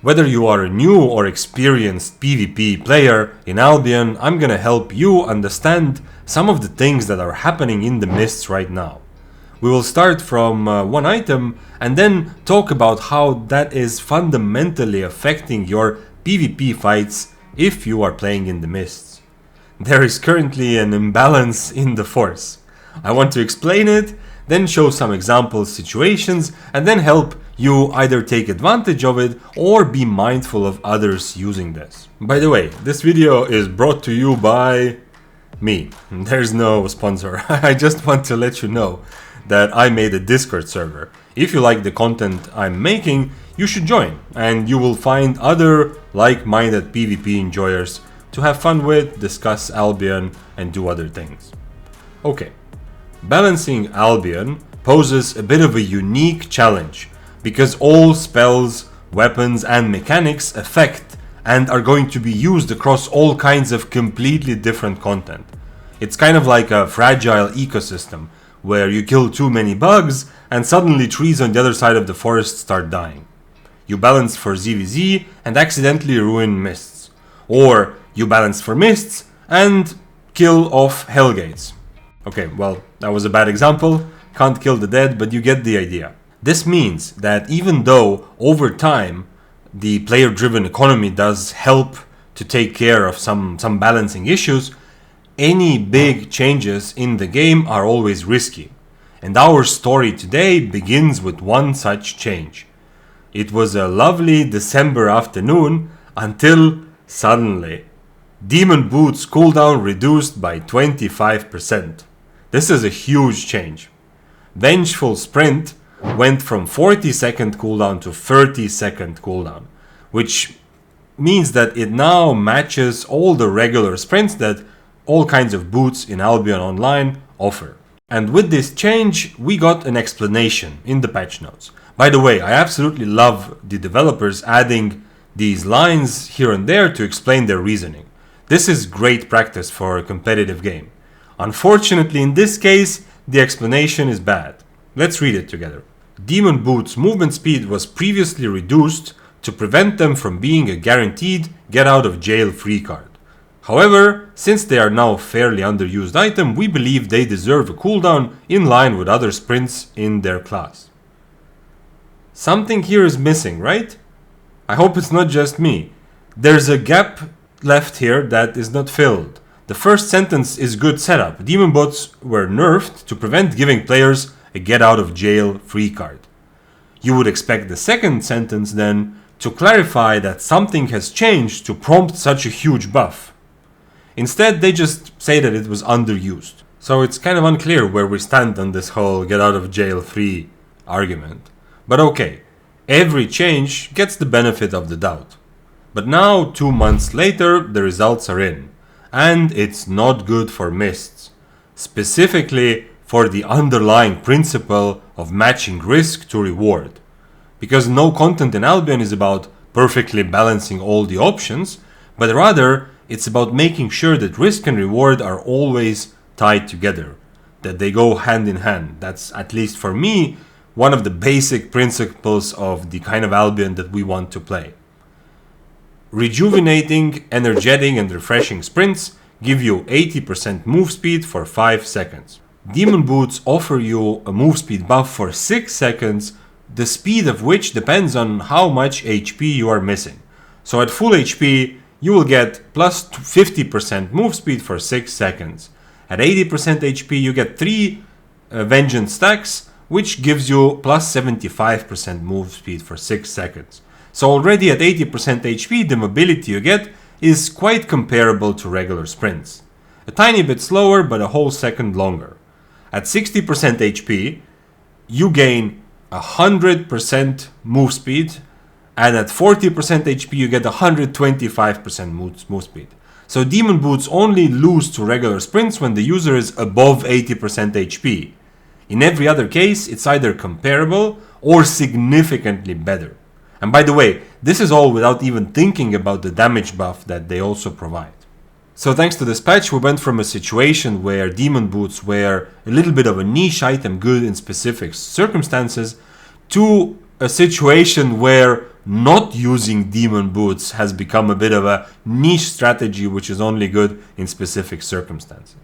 Whether you are a new or experienced PvP player in Albion, I'm gonna help you understand some of the things that are happening in the mists right now. We will start from one item and then talk about how that is fundamentally affecting your PvP fights if you are playing in the mists. There is currently an imbalance in the force. I want to explain it, then show some example situations, and then help you either take advantage of it or be mindful of others using this. By the way, this video is brought to you by me. There's no sponsor. I just want to let you know that I made a Discord server. If you like the content I'm making, you should join, and you will find other like-minded PvP enjoyers to have fun with, discuss Albion, and do other things. Okay, balancing Albion poses a bit of a unique challenge, because all spells, weapons, and mechanics affect and are going to be used across all kinds of completely different content. It's kind of like a fragile ecosystem, where you kill too many bugs and suddenly trees on the other side of the forest start dying. You balance for ZVZ and accidentally ruin mists. Or you balance for mists and kill off Hellgates. Okay, well, that was a bad example. Can't kill the dead, but you get the idea. This means that even though over time the player-driven economy does help to take care of some balancing issues, any big changes in the game are always risky. And our story today begins with one such change. It was a lovely December afternoon until suddenly Demon Boots cooldown reduced by 25%. This is a huge change. Vengeful Sprint went from 40-second cooldown to 30-second cooldown, which means that it now matches all the regular sprints that all kinds of boots in Albion Online offer. And with this change, we got an explanation in the patch notes. By the way, I absolutely love the developers adding these lines here and there to explain their reasoning. This is great practice for a competitive game. Unfortunately, in this case, the explanation is bad. Let's read it together. Demon Boots' movement speed was previously reduced to prevent them from being a guaranteed get-out-of-jail free card. However, since they are now a fairly underused item, we believe they deserve a cooldown in line with other sprints in their class. Something here is missing, right? I hope it's not just me. There's a gap left here that is not filled. The first sentence is good setup. Demon bots were nerfed to prevent giving players a get-out-of-jail free card. You would expect the second sentence then to clarify that something has changed to prompt such a huge buff. Instead, they just say that it was underused. So it's kind of unclear where we stand on this whole get out of jail free argument. But okay, every change gets the benefit of the doubt. But now, 2 months later, the results are in. And it's not good for mists. Specifically for the underlying principle of matching risk to reward. Because no content in Albion is about perfectly balancing all the options, but rather it's about making sure that risk and reward are always tied together, that they go hand in hand. That's, at least for me, one of the basic principles of the kind of Albion that we want to play. Rejuvenating, energetic, and refreshing sprints give you 80% move speed for 5 seconds. Demon Boots offer you a move speed buff for 6 seconds, the speed of which depends on how much HP you are missing. So at full HP, you will get plus 50% move speed for 6 seconds. At 80% HP, you get 3 Vengeance stacks, which gives you plus 75% move speed for 6 seconds. So already at 80% HP, the mobility you get is quite comparable to regular sprints. A tiny bit slower, but a whole second longer. At 60% HP, you gain 100% move speed, and at 40% HP you get 125% move speed. So Demon Boots only lose to regular sprints when the user is above 80% HP. In every other case, it's either comparable or significantly better. And by the way, this is all without even thinking about the damage buff that they also provide. So thanks to this patch, we went from a situation where Demon Boots were a little bit of a niche item good in specific circumstances to a situation where not using demon boots has become a bit of a niche strategy which is only good in specific circumstances.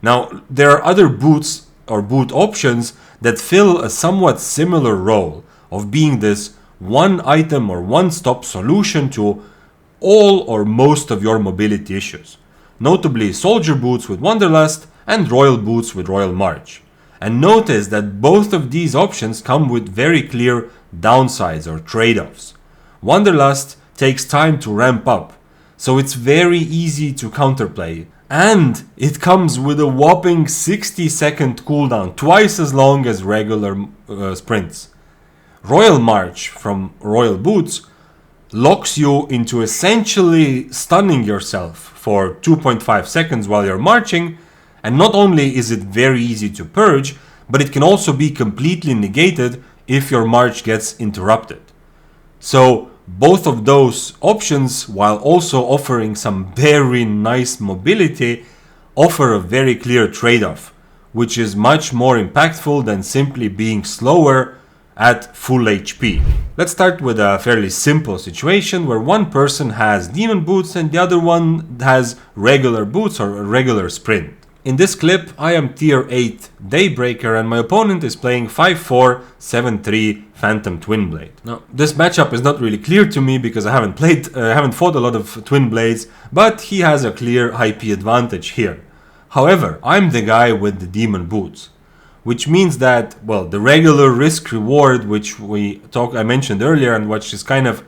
Now, there are other boots or boot options that fill a somewhat similar role of being this one item or one-stop solution to all or most of your mobility issues, notably soldier boots with Wanderlust and royal boots with Royal March. And notice that both of these options come with very clear downsides or trade-offs. Wanderlust takes time to ramp up, so it's very easy to counterplay, and it comes with a whopping 60-second cooldown, twice as long as regular sprints. Royal March from Royal Boots locks you into essentially stunning yourself for 2.5 seconds while you're marching, and not only is it very easy to purge, but it can also be completely negated if your march gets interrupted. So both of those options, while also offering some very nice mobility, offer a very clear trade-off, which is much more impactful than simply being slower at full HP. Let's start with a fairly simple situation where one person has demon boots and the other one has regular boots or a regular sprint. In this clip, I am tier 8 Daybreaker and my opponent is playing 5-4, 7-3 Phantom Twin Blade. Now, this matchup is not really clear to me because I haven't fought a lot of Twin Blades, but he has a clear IP advantage here. However, I'm the guy with the demon boots, which means that, well, the regular risk reward, which I mentioned earlier and which is kind of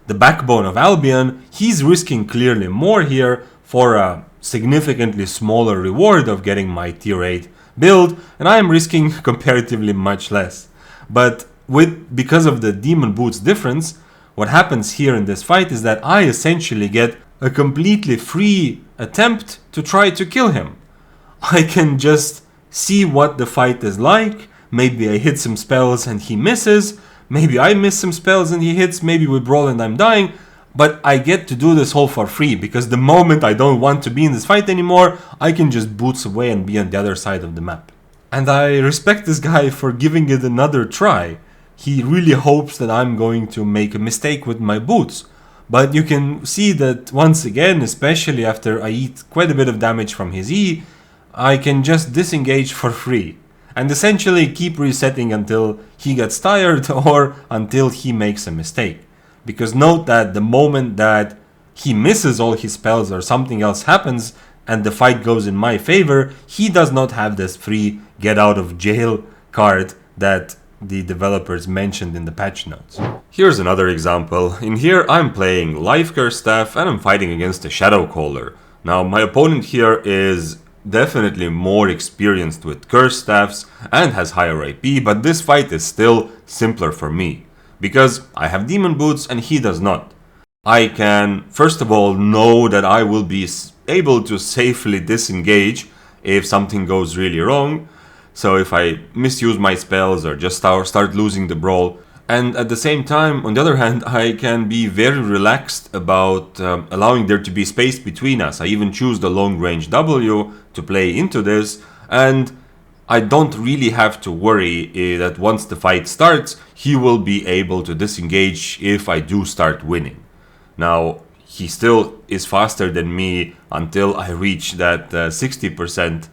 the backbone of Albion, he's risking clearly more here for a significantly smaller reward of getting my tier 8 build, and I am risking comparatively much less. But because of the demon boots difference, what happens here in this fight is that I essentially get a completely free attempt to try to kill him. I can just see what the fight is like. Maybe I hit some spells and he misses, maybe I miss some spells and he hits, maybe we brawl and I'm dying. But I get to do this all for free, because the moment I don't want to be in this fight anymore, I can just boots away and be on the other side of the map. And I respect this guy for giving it another try. He really hopes that I'm going to make a mistake with my boots. But you can see that once again, especially after I eat quite a bit of damage from his E, I can just disengage for free. And essentially keep resetting until he gets tired or until he makes a mistake. Because note that the moment that he misses all his spells or something else happens and the fight goes in my favor, he does not have this free get out of jail card that the developers mentioned in the patch notes. Here's another example. In here I'm playing Life Curse Staff and I'm fighting against a Shadow Caller. Now my opponent here is definitely more experienced with Curse Staffs and has higher IP, but this fight is still simpler for me, because I have demon boots and he does not. I can, first of all, know that I will be able to safely disengage if something goes really wrong. So if I misuse my spells or just start losing the brawl. And at the same time, on the other hand, I can be very relaxed about allowing there to be space between us. I even choose the long range W to play into this, and I don't really have to worry that once the fight starts, he will be able to disengage if I do start winning. Now, he still is faster than me until I reach that 60%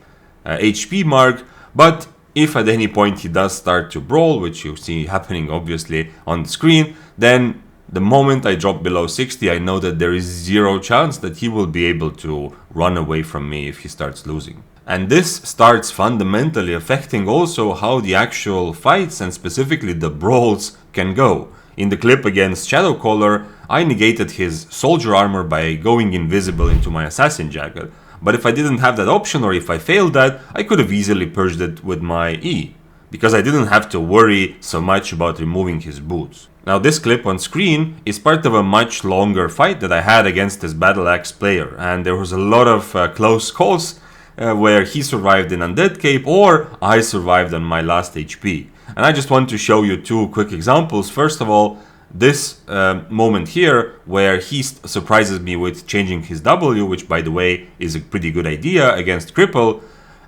HP mark, but if at any point he does start to brawl, which you see happening obviously on the screen, then the moment I drop below 60, I know that there is zero chance that he will be able to run away from me if he starts losing. And this starts fundamentally affecting also how the actual fights and specifically the brawls can go. In the clip against Shadowcaller, I negated his soldier armor by going invisible into my assassin jacket. But if I didn't have that option, or if I failed that, I could have easily purged it with my E, because I didn't have to worry so much about removing his boots. Now this clip on screen is part of a much longer fight that I had against this Battle Axe player, and there was a lot of close calls where he survived in Undead Cape or I survived on my last HP. And I just want to show you two quick examples. First of all, this moment here where he surprises me with changing his W, which by the way is a pretty good idea against Cripple,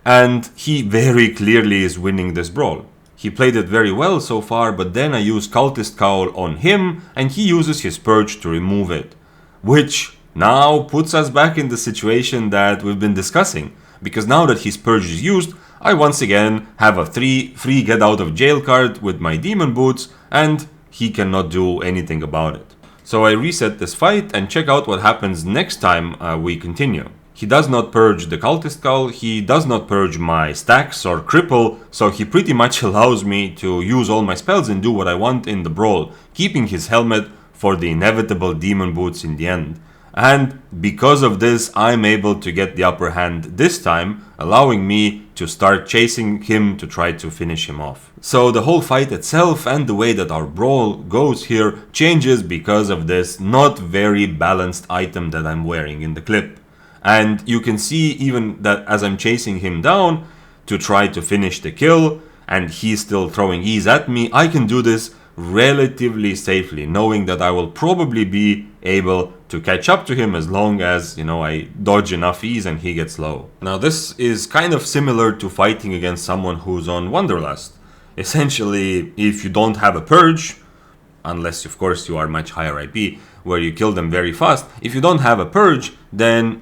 and he very clearly is winning this brawl. He played it very well so far, but then I use Cultist Cowl on him and he uses his Purge to remove it. Which now puts us back in the situation that we've been discussing. Because now that his Purge is used, I once again have a free get out of jail card with my Demon Boots and he cannot do anything about it. So I reset this fight and check out what happens next time we continue. He does not purge the Cultist Cowl, he does not purge my stacks or cripple, so he pretty much allows me to use all my spells and do what I want in the brawl, keeping his helmet for the inevitable Demon Boots in the end. And because of this, I'm able to get the upper hand this time, allowing me to start chasing him to try to finish him off. So the whole fight itself and the way that our brawl goes here changes because of this not very balanced item that I'm wearing in the clip. And you can see even that as I'm chasing him down to try to finish the kill and he's still throwing E's at me, I can do this relatively safely, knowing that I will probably be able to catch up to him as long as, I dodge enough E's and he gets low. Now this is kind of similar to fighting against someone who's on Wanderlust. Essentially, if you don't have a purge, unless of course you are much higher IP, where you kill them very fast, if you don't have a purge, then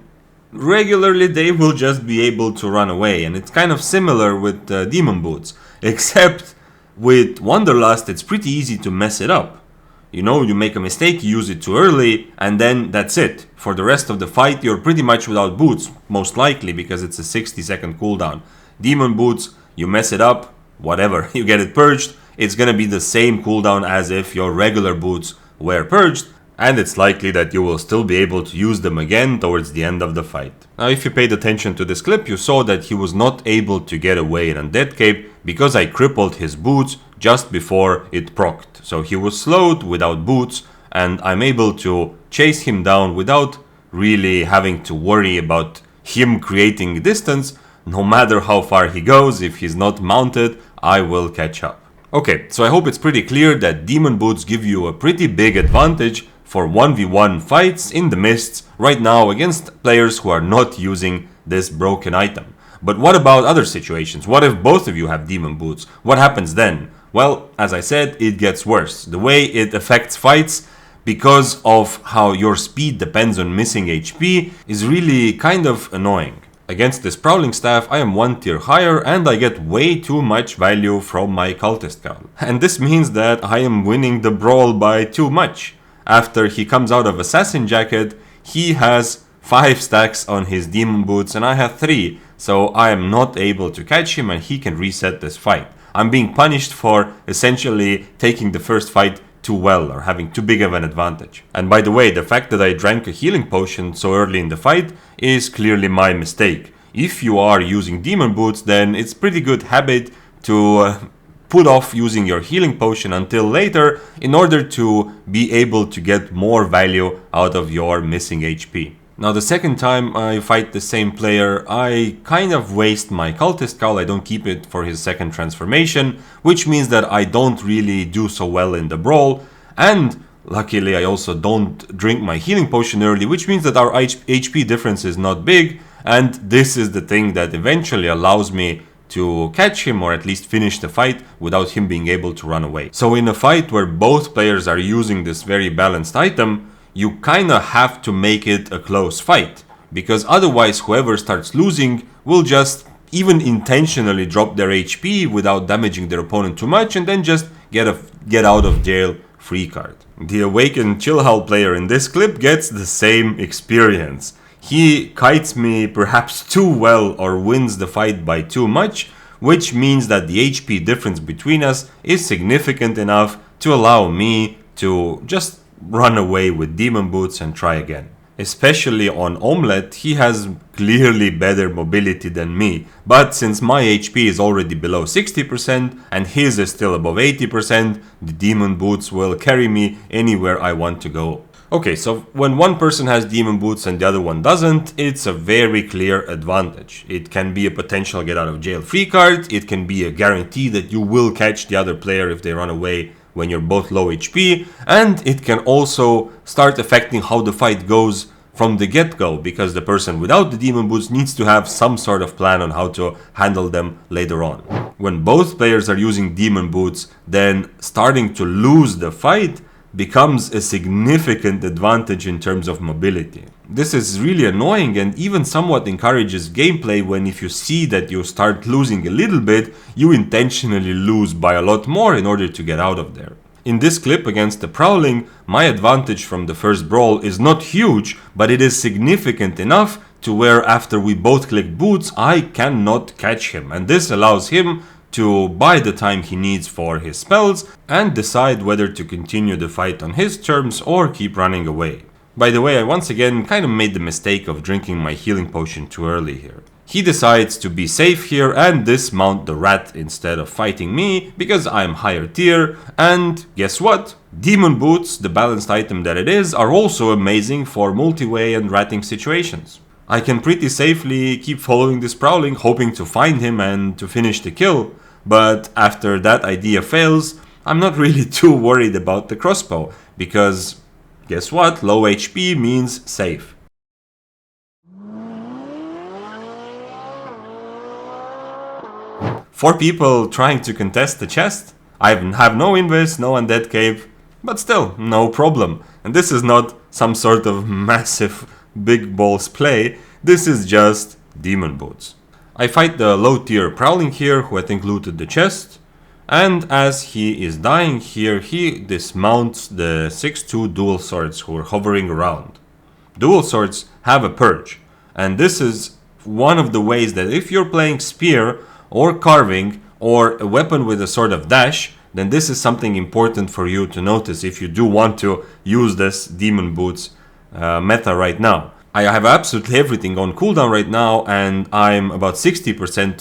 regularly they will just be able to run away. And it's kind of similar with Demon Boots, except with Wanderlust it's pretty easy to mess it up. You make a mistake, you use it too early, and then that's it. For the rest of the fight you're pretty much without boots, most likely because it's a 60-second cooldown. Demon Boots, you mess it up, whatever, you get it purged, it's gonna be the same cooldown as if your regular boots were purged, and it's likely that you will still be able to use them again towards the end of the fight. Now if you paid attention to this clip, you saw that he was not able to get away in Undead Cape because I crippled his boots just before it procced. So he was slowed without boots and I'm able to chase him down without really having to worry about him creating distance. No matter how far he goes, if he's not mounted, I will catch up. Okay, so I hope it's pretty clear that Demon Boots give you a pretty big advantage for 1v1 fights in the mists right now against players who are not using this broken item. But what about other situations? What if both of you have Demon Boots? What happens then? Well, as I said, it gets worse. The way it affects fights, because of how your speed depends on missing HP, is really kind of annoying. Against this Brawling staff, I am one tier higher and I get way too much value from my Cultist Cowl. And this means that I am winning the brawl by too much. After he comes out of Assassin Jacket, he has 5 stacks on his Demon Boots and I have 3, so I am not able to catch him and he can reset this fight. I'm being punished for essentially taking the first fight too well or having too big of an advantage. And by the way, the fact that I drank a healing potion so early in the fight is clearly my mistake. If you are using Demon Boots, then it's pretty good habit to put off using your healing potion until later in order to be able to get more value out of your missing HP. Now the second time I fight the same player, I kind of waste my Cultist Cowl. I don't keep it for his second transformation, which means that I don't really do so well in the brawl, and luckily I also don't drink my healing potion early, which means that our HP difference is not big, and this is the thing that eventually allows me to catch him or at least finish the fight without him being able to run away. So in a fight where both players are using this very balanced item, you kinda have to make it a close fight, because otherwise whoever starts losing will just even intentionally drop their HP without damaging their opponent too much and then just get out of jail free card. The Awakened Chillhowl player in this clip gets the same experience. He kites me perhaps too well or wins the fight by too much, which means that the HP difference between us is significant enough to allow me to just run away with Demon Boots and try again. Especially on Omelette, he has clearly better mobility than me, but since my HP is already below 60% and his is still above 80%, the Demon Boots will carry me anywhere I want to go. Okay, so when one person has Demon Boots and the other one doesn't, it's a very clear advantage. It can be a potential get out of jail free card, it can be a guarantee that you will catch the other player if they run away when you're both low HP, and it can also start affecting how the fight goes from the get-go, because the person without the demon boots needs to have some sort of plan on how to handle them later on. When both players are using demon boots, then starting to lose the fight becomes a significant advantage in terms of mobility. This is really annoying and even somewhat encourages gameplay when if you see that you start losing a little bit, you intentionally lose by a lot more in order to get out of there. In this clip against the Brawling, my advantage from the first brawl is not huge, but it is significant enough to where after we both click boots, I cannot catch him, and this allows him to buy the time he needs for his spells and decide whether to continue the fight on his terms or keep running away. By the way, I once again kind of made the mistake of drinking my healing potion too early here. He decides to be safe here and dismount the rat instead of fighting me because I'm higher tier, and guess what? Demon boots, the balanced item that it is, are also amazing for multi-way and ratting situations. I can pretty safely keep following this Brawling, hoping to find him and to finish the kill, but after that idea fails, I'm not really too worried about the crossbow, because guess what? Low HP means safe. Four people trying to contest the chest? I have no invis, no undead cave, but still, no problem. And this is not some sort of massive big balls play, this is just demon boots. I fight the low tier Brawling here, who I think looted the chest, and as he is dying here, he dismounts the 6-2 dual swords who are hovering around. Dual swords have a purge, and this is one of the ways that if you're playing spear or carving or a weapon with a sort of dash, then this is something important for you to notice if you do want to use this demon boots meta right now. I have absolutely everything on cooldown right now and I'm about 60%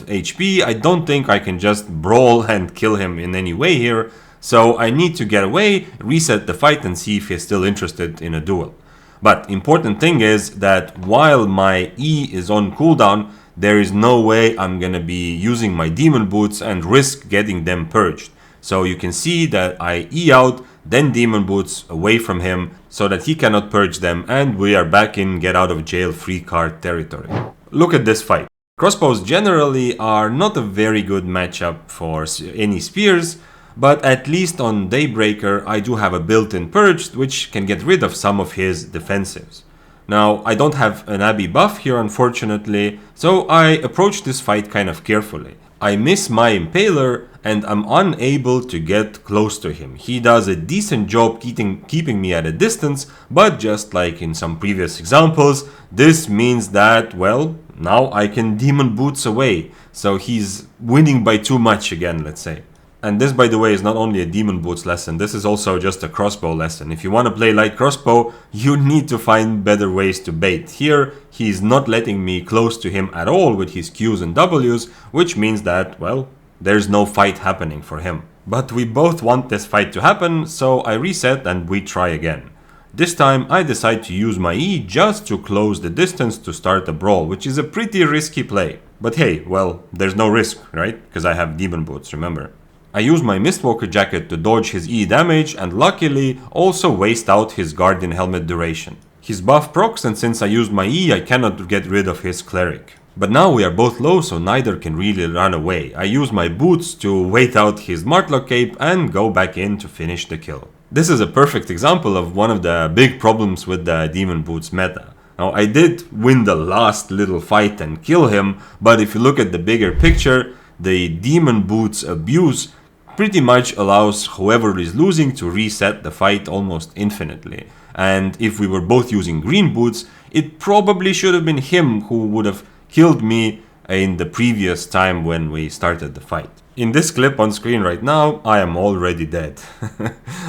HP. I don't think I can just brawl and kill him in any way here, so I need to get away, reset the fight and see if he's still interested in a duel. But important thing is that while my E is on cooldown, there is no way I'm gonna be using my demon boots and risk getting them purged. So you can see that I E out, then demon boots away from him so that he cannot purge them, and we are back in get out of jail free card territory. Look at this fight. Crossbows generally are not a very good matchup for any spears, but at least on Daybreaker I do have a built-in purge which can get rid of some of his defensives. Now, I don't have an Abbey buff here unfortunately, so I approach this fight kind of carefully. I miss my Impaler and I'm unable to get close to him. He does a decent job keeping me at a distance, but just like in some previous examples, this means that, well, now I can demon boots away. So he's winning by too much again, let's say. And this, by the way, is not only a demon boots lesson, this is also just a crossbow lesson. If you want to play light crossbow, you need to find better ways to bait. Here, he's not letting me close to him at all with his Qs and Ws, which means that, well, there's no fight happening for him. But we both want this fight to happen, so I reset and we try again. This time I decide to use my E just to close the distance to start a brawl, which is a pretty risky play. But hey, well, there's no risk, right? Because I have demon boots, remember? I use my Mistwalker jacket to dodge his E damage and luckily also waste out his Guardian helmet duration. His buff procs, and since I used my E I cannot get rid of his Cleric. But now we are both low, so neither can really run away. I use my boots to wait out his Martlock cape and go back in to finish the kill. This is a perfect example of one of the big problems with the demon boots meta. Now I did win the last little fight and kill him, but if you look at the bigger picture, the demon boots abuse pretty much allows whoever is losing to reset the fight almost infinitely. And if we were both using green boots, it probably should have been him who would have killed me in the previous time when we started the fight. In this clip on screen right now, I am already dead.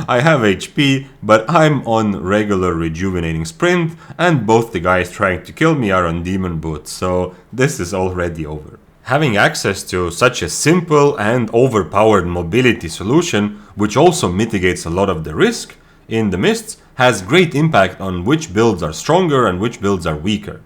I have HP, but I'm on regular rejuvenating sprint, and both the guys trying to kill me are on demon boots, so this is already over. Having access to such a simple and overpowered mobility solution, which also mitigates a lot of the risk in the mists, has great impact on which builds are stronger and which builds are weaker.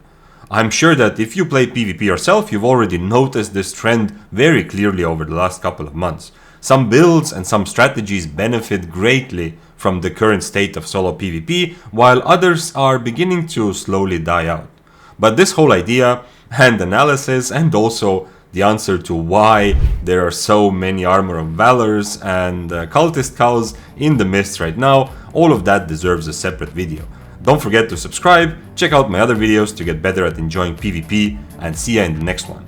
I'm sure that if you play PvP yourself, you've already noticed this trend very clearly over the last couple of months. Some builds and some strategies benefit greatly from the current state of solo PvP, while others are beginning to slowly die out. But this whole idea and analysis, and also the answer to why there are so many Armor of Valors and Cultist Cows in the Mist right now, all of that deserves a separate video. Don't forget to subscribe, check out my other videos to get better at enjoying PvP, and see ya in the next one.